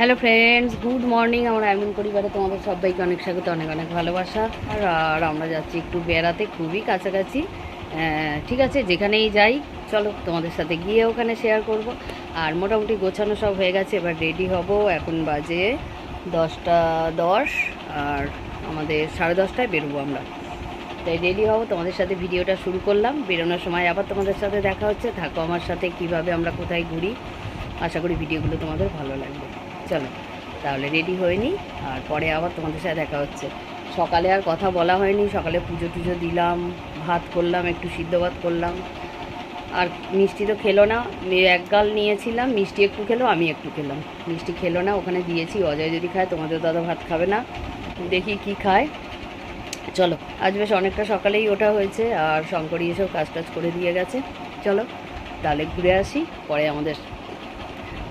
Hello friends, good morning. আমরা এমন পরিবারে তোমাদের সবাইকে অনেক স্বাগত, অনেক অনেক ভালোবাসা। আর আমরা যাচ্ছি একটু বেড়াতে, খুবই কাছাকাছি। ঠিক আছে, যেখানেই যাই চলো তোমাদের সাথে গিয়ে ওখানে শেয়ার করব। আর মোটামুটি গোছানো সব হয়ে গেছে, এবার রেডি হব। এখন বাজে 10টা 10, আর আমাদের 10:30টায় বেরোবো আমরা। তাই রেডি হব, তোমাদের সাথে ভিডিওটা শুরু করলাম। বেরোনোর সময় আবার তোমাদের সাথে দেখা হচ্ছে। থাকো আমার সাথে, কিভাবে আমরা কোথায় ঘুরি। আশা করি ভিডিওগুলো তোমাদের ভালো লাগবে। চলো তাহলে রেডি হয়ে নিই, আর পরে আবার তোমাদের সাথে দেখা হচ্ছে। সকালে আর কথা বলা হয়নি, সকালে পুজো টুজো দিলাম, ভাত করলাম, একটু সিদ্ধ ভাত করলাম। আর মিষ্টি তো খেলো না, এক গাল নিয়েছিলাম, মিষ্টি একটু খেলো, আমি একটু খেলাম। মিষ্টি খেলো না, ওখানে দিয়েছি। অজয় যদি খায়, তোমাদের দাদা ভাত খাবে না, দেখি কি খায়। চলো, আজ বেশ অনেকটা সকালেই ওঠা হয়েছে, আর শঙ্করী এসেও কাজ টাজ করে দিয়ে গেছে। চলো তাহলে ঘুরে আসি,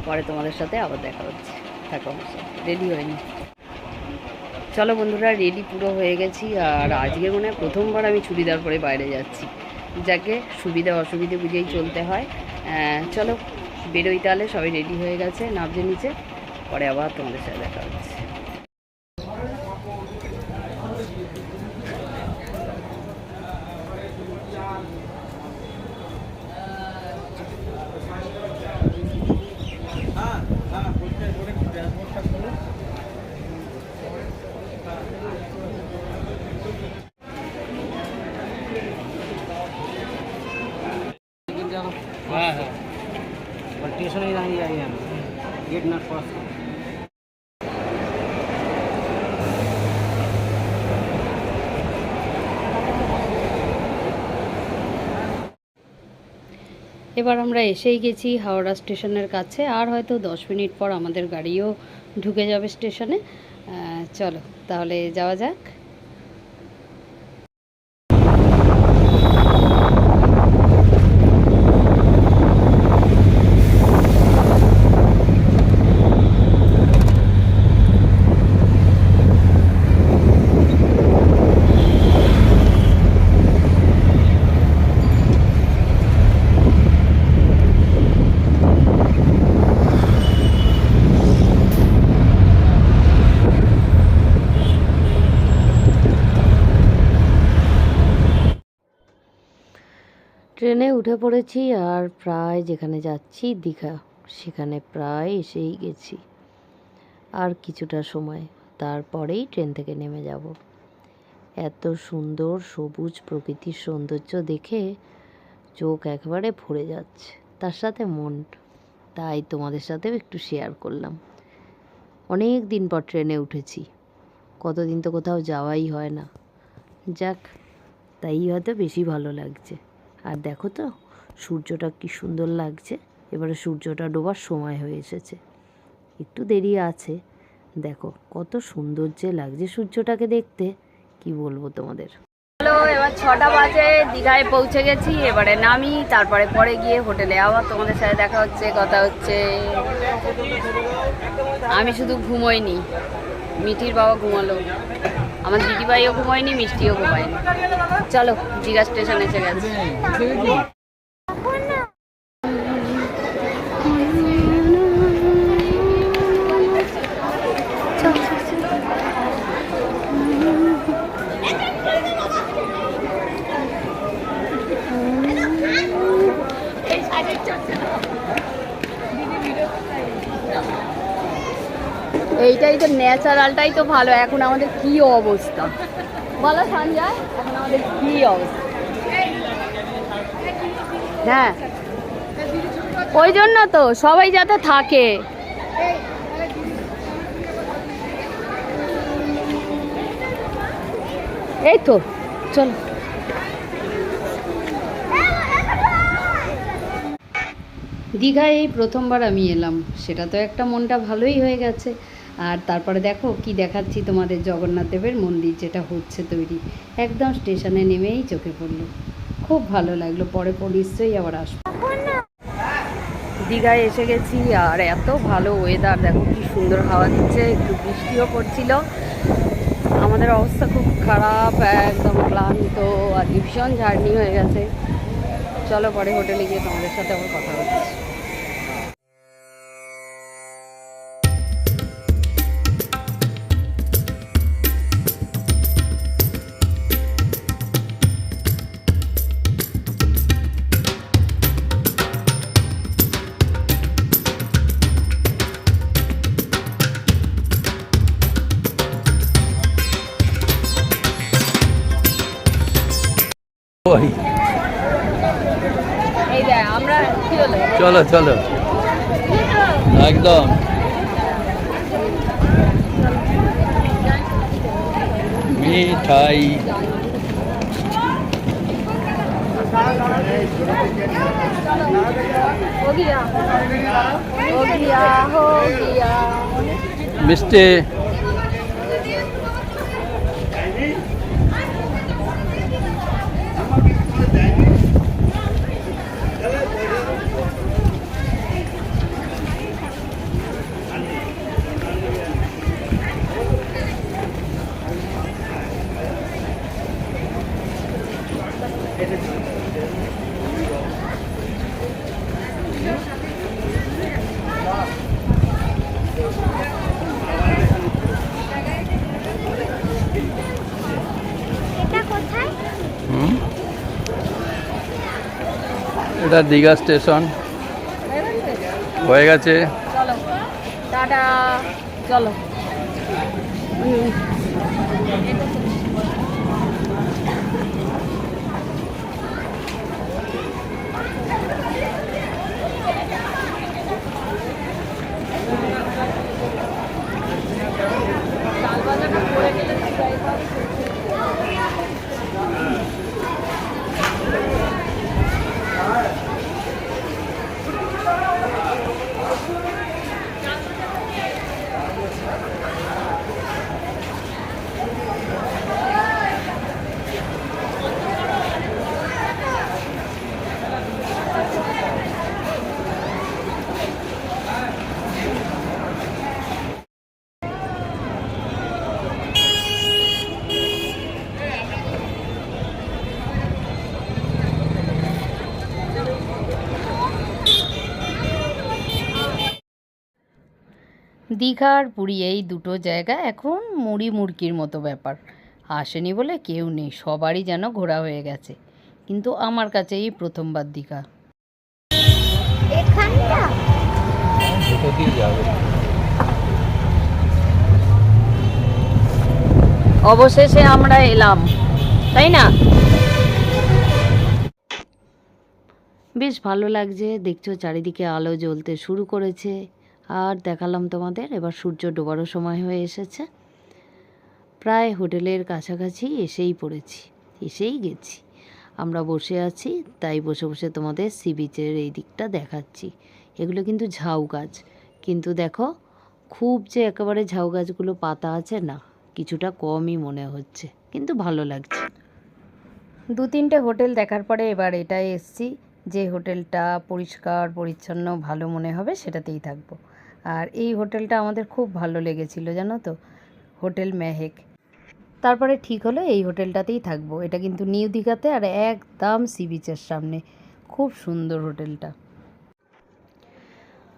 পরে তোমাদের সাথে আবার দেখা হচ্ছে। থাকো আমার সাথে, রেডি হয়নি। চলো বন্ধুরা, রেডি পুরো হয়ে গেছি। আর আজকে মনে হয় প্রথমবার আমি চুড়িদার পরে বাইরে যাচ্ছি। যাকে সুবিধা অসুবিধে বুঝেই চলতে হয়। চলো বেরোই তাহলে। সবাই রেডি হয়ে গেছে, নামছে নিচে, পরে আবার তোমাদের সাথে দেখা হচ্ছে। हाँ हाँ स्टेशन ही नहीं आई हम गेट नॉट क्रॉस। এবার আমরা এসেই গেছি হাওড়া স্টেশনের কাছে। আর হয়তো 10 মিনিট পর আমাদের গাড়িও ঢুকে যাবে স্টেশনে। চলো তাহলে যাওয়া যাক। ট্রেনে উঠে পড়েছি, আর প্রায় যেখানে যাচ্ছি দীঘা, সেখানে প্রায় এসেই গেছি। আর কিছুটা সময়, তারপরেই ট্রেন থেকে নেমে যাব। এত সুন্দর সবুজ প্রকৃতির সৌন্দর্য দেখে চোখ একেবারে ভরে যাচ্ছে, তার সাথে মন। তাই তোমাদের সাথেও একটু শেয়ার করলাম। অনেক দিন পর ট্রেনে উঠেছি, কতদিন তো কোথাও যাওয়াই হয় না। যাক, তাই হয়তো বেশি ভালো লাগছে। আর দেখো তো সূর্যটা কি সুন্দর লাগছে। এবারে সূর্যটা ডোবার সময় হয়ে এসেছে, একটু দেরি আছে। দেখো কত সুন্দর যে লাগছে সূর্যটাকে দেখতে, কি বলবো তোমাদের। হ্যালো, এবার 6টা বাজে, দীঘায় পৌঁছে গেছি। এবারে নামি, তারপরে পরে গিয়ে হোটেলে আবার তোমাদের সাথে দেখা হচ্ছে, কথা হচ্ছে। আমি শুধু ঘুমোইনি, মিঠির বাবা ঘুমালো, আমার দিদিভাইও ঘুমায়নি, মিষ্টিও ঘুমায়নি। চলো, দীঘা স্টেশন এসে গেছে। এইটাই তো ন্যাচারালটাই তো ভালো। এখন আমাদের কি অবস্থা বলো সঞ্জয়, এখন আমাদের কি অবস্থা। হ্যাঁ, ওই জন্য তো সবাই যাতে থাকে। এই তো চলো। দীঘায় এই প্রথমবার আমি এলাম, সেটা তো একটা মনটা ভালোই হয়ে গেছে। আর তারপরে দেখো কি দেখাচ্ছি তোমাদের, জগন্নাথ দেবের মন্দির যেটা হচ্ছে তৈরি, একদম স্টেশনে নেমেই চোখে পড়লো। খুব ভালো লাগলো। পরে নিশ্চয়ই আবার আসবো। দীঘায় এসে গেছি, আর এত ভালো ওয়েদার, দেখো কি সুন্দর হাওয়া দিচ্ছে, একটু বৃষ্টিও পড়ছিল। আমাদের অবস্থা খুব খারাপ, একদম ক্লান্ত, আর ভীষণ জার্নি হয়ে গেছে। চলো পরে হোটেলে গিয়ে তোমাদের সাথে আবার কথা হচ্ছে। ওই এই দেখ আমরা কি হলো চলো চলো একদম মিঠাই हो गया हो गया हो गया মিষ্টি হুম এটা দীঘা স্টেশন হয়ে গেছে চলো টাটা চলো দীঘা আর পুরী এই দুটো জায়গা এখন মুড়ি মুড়কির মতো ব্যাপার আসেনি বলে কেউ নেই সবারই যেন ঘোরা হয়ে গেছে কিন্তু আমার কাছে এই প্রথমবার দীঘা অবশেষে আমরা এলাম তাই না বেশ ভালো লাগছে দেখছো চারিদিকে আলো জ্বলতে শুরু করেছে আর দেখালাম তোমাদের এবার সূর্য ডোবারও সময় হয়ে এসেছে প্রায় হোটেলের কাছাকাছি এসেই গেছি আমরা বসে আছি তাই বসে বসে তোমাদের সি বিচের এই দিকটা দেখাচ্ছি এগুলো কিন্তু ঝাউ গাছ কিন্তু দেখো খুব যে একেবারে ঝাউ গাছগুলো পাতা আছে না কিছুটা কমই মনে হচ্ছে কিন্তু ভালো লাগছে 2-3টে হোটেল দেখার পরে এবার এটাই এসছি যে হোটেলটা পরিষ্কার পরিচ্ছন্ন ভালো মনে হবে সেটাতেই থাকবো আর এই হোটেলটা আমাদের খুব ভালো লেগেছিল জানো তো হোটেল মেহেক তারপরে ঠিক হলো এই হোটেলটাতেই থাকবো এটা কিন্তু নিউ দীঘাতে আর একদম সি বিচের সামনে খুব সুন্দর হোটেলটা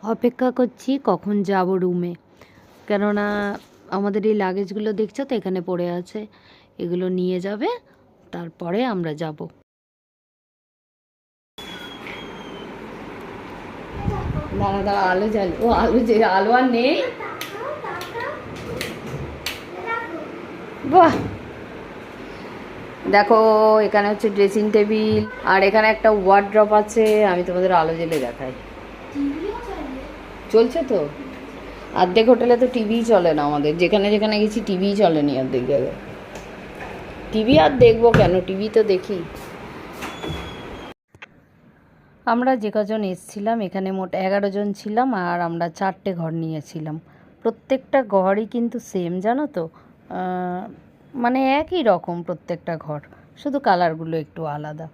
অপেক্ষা করছি কখন যাব রুমে কেননা আমাদের এই লাগেজগুলো দেখছো তো এখানে পড়ে আছে এগুলো নিয়ে যাবে তারপরে আমরা যাব দাদা আলো জ্বালি ও আলো আর নেই বাহ দেখো এখানে হচ্ছে ড্রেসিং টেবিল আর এখানে একটা ওয়ার্ড্রপ আছে আমি তোমাদের আলো জ্বেলে দেখাই চলছে তো অর্ধেক হোটেলে তো টিভি চলে না আমাদের যেখানে যেখানে গেছি টিভি চলেনি অর্ধেক জায়গায় টিভি আর দেখবো কেন টিভি তো দেখি আমরা যে কজন এসেছিলাম এখানে মোট 11 জন ছিলাম আর আমরা 4টে ঘর নিয়েছিলাম প্রত্যেকটা ঘরই কিন্তু সেম জানো তো মানে একই রকম প্রত্যেকটা ঘর শুধু কালারগুলো একটু আলাদা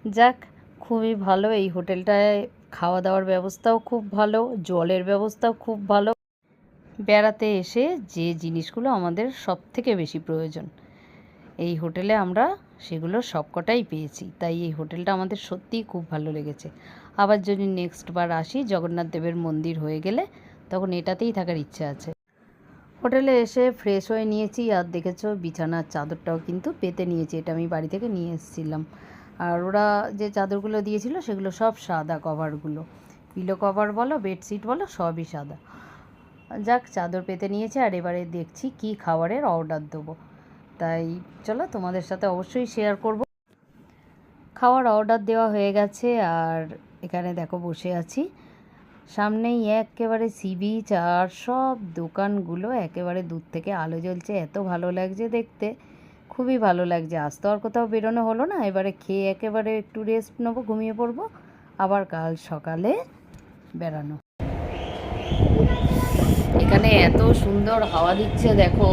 যাক খুবই ভালো এই হোটেলটায় খাওয়া দাওয়ার ব্যবস্থাও খুব ভালো জলের ব্যবস্থাও খুব ভালো বেড়াতে এসে যে জিনিসগুলো আমাদের সবথেকে বেশি প্রয়োজন এই হোটেলে আমরা সেগুলো সবকটাই পেয়েছি তাই এই হোটেলটা আমাদের সত্যিই খুব ভালো লেগেছে আবার যদি নেক্সট বার আসি জগন্নাথ দেবের মন্দির হয়ে গেলে তখন এটাতেই থাকার ইচ্ছে আছে হোটেলে এসে ফ্রেশ হয়ে নিয়েছি আর দেখেছো বিছানার চাদরটাও কিন্তু পেতে নিয়েছি এটা আমি বাড়ি থেকে নিয়ে এসেছিলাম আর ওরা যে চাদরগুলো দিয়েছিল সেগুলো সব সাদা কভারগুলো পিলো কভার বলো বেডশিট বলো সবই সাদা যাক চাদর পেতে নিয়েছে আর এবারে দেখছি কি খাবারের অর্ডার দেবো তাই চলো তোমাদের সাথে অবশ্যই শেয়ার করব খাওয়ার অর্ডার দেওয়া হয়ে গেছে আর এখানে দেখো বসে আছি। সামনেই একেবারে সি বিচ আর সব দোকানগুলো একেবারে দূর থেকে আলো জ্বলছে, এত ভালো লাগছে দেখতে, খুবই ভালো লাগছে। আজ তো আর কোথাও বেরোনো হলো না, এবারে খেয়ে একেবারে একটু রেস্ট নেবো, ঘুমিয়ে পড়বো, আবার কাল সকালে বেরানো। এখানে এত সুন্দর হাওয়া দিচ্ছে দেখো,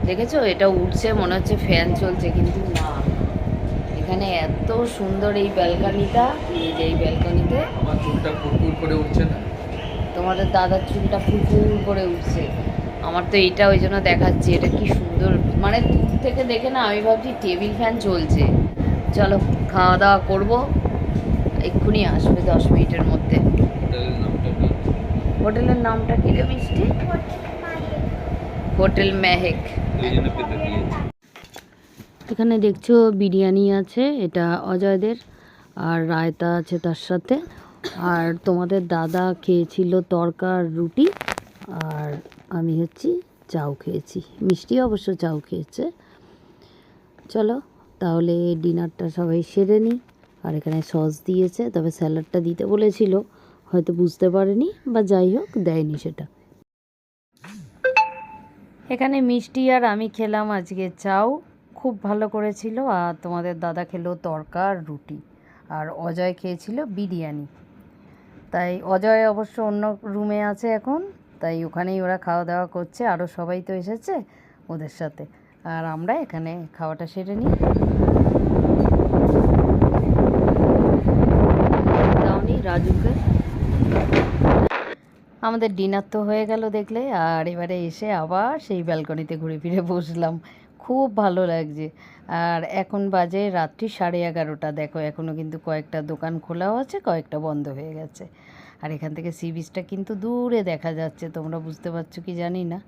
দেখেছো? এটা উঠছে মনে হচ্ছে ফ্যান চলছে, কিন্তু না, এখানে এত সুন্দর এই ব্যালকনিটা, এই যে এই ব্যালকনিতে আমার চুলটা ফুরফুর করে উঠছে না? তোমাদের দাদার চুলটা ফুরফুর করে উঠছে, আমার তো এইটা ওই জন্য দেখাচ্ছি, এটা কি সুন্দর, মানে দূর থেকে দেখে না আমি ভাবছি টেবিল ফ্যান চলছে। চলো খাওয়া দাওয়া করবো, এক্ষুনি আসবে 10 মিনিটের মধ্যে। হোটেলের নামটা কি? হোটেলের নামটা কি রে মিষ্টি? হোটেল মেহেক। ওই জন্য পেতে দিয়েছি। এখানে দেখছো বিরিয়ানি আছে, এটা অজয়দের, আর রায়তা আছে তার সাথে, আর তোমাদের দাদা খেয়েছিল তরকা আর রুটি, আর আমি হচ্ছি চাউ খেয়েছি, মিষ্টি অবশ্য চাউ খেয়েছে। চলো তাহলে ডিনারটা সবাই সেরে নিই। আর এখানে সস দিয়েছে, তবে স্যালাডটা দিতে বলেছিল, হয়তো বুঝতে পারেনি বা যাই হোক দেয়নি সেটা। এখানে মিষ্টি আর আমি খেলাম আজকে চাউ, খুব ভালো করেছিল, আর তোমাদের দাদা খেলো তরকা আর রুটি, আর অজয় খেয়েছিল বিরিয়ানি। তাই অজয় অবশ্য অন্য রুমে আছে এখন, তাই ওখানেই ওরা খাওয়া দাওয়া করছে, আরও সবাই তো এসেছে ওদের সাথে, আর আমরা এখানে খাওয়াটা সেরে নিই। দাওনি রাজুকে। আমাদের ডিনার তো হয়ে গেল দেখলে, আর এবারে এসে আবার সেই ব্যালকনিতে ঘুরে ফিরে বসলাম, খুব ভালো লাগছে। আর এখন বাজে রাত্রি 11:30, দেখো এখনও কিন্তু কয়েকটা দোকান খোলাও আছে, কয়েকটা বন্ধ হয়ে গেছে। আর এখান থেকে সি বিচটা কিন্তু দূরে দেখা যাচ্ছে, তোমরা বুঝতে পারছো কি জানি না।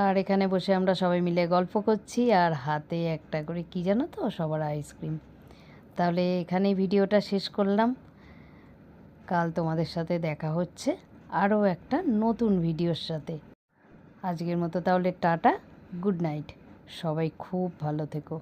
আর এখানে বসে আমরা সবাই মিলে গল্প করছি, আর হাতে একটা করে কি জানো তো, সবার আইসক্রিম। তাহলে এখানেই ভিডিওটা শেষ করলাম, কাল তোমাদের সাথে দেখা হচ্ছে আরও একটা নতুন ভিডিওর সাথে। আজকের মতো তাহলে টাটা, গুড নাইট, সবাই খুব ভালো থেকো।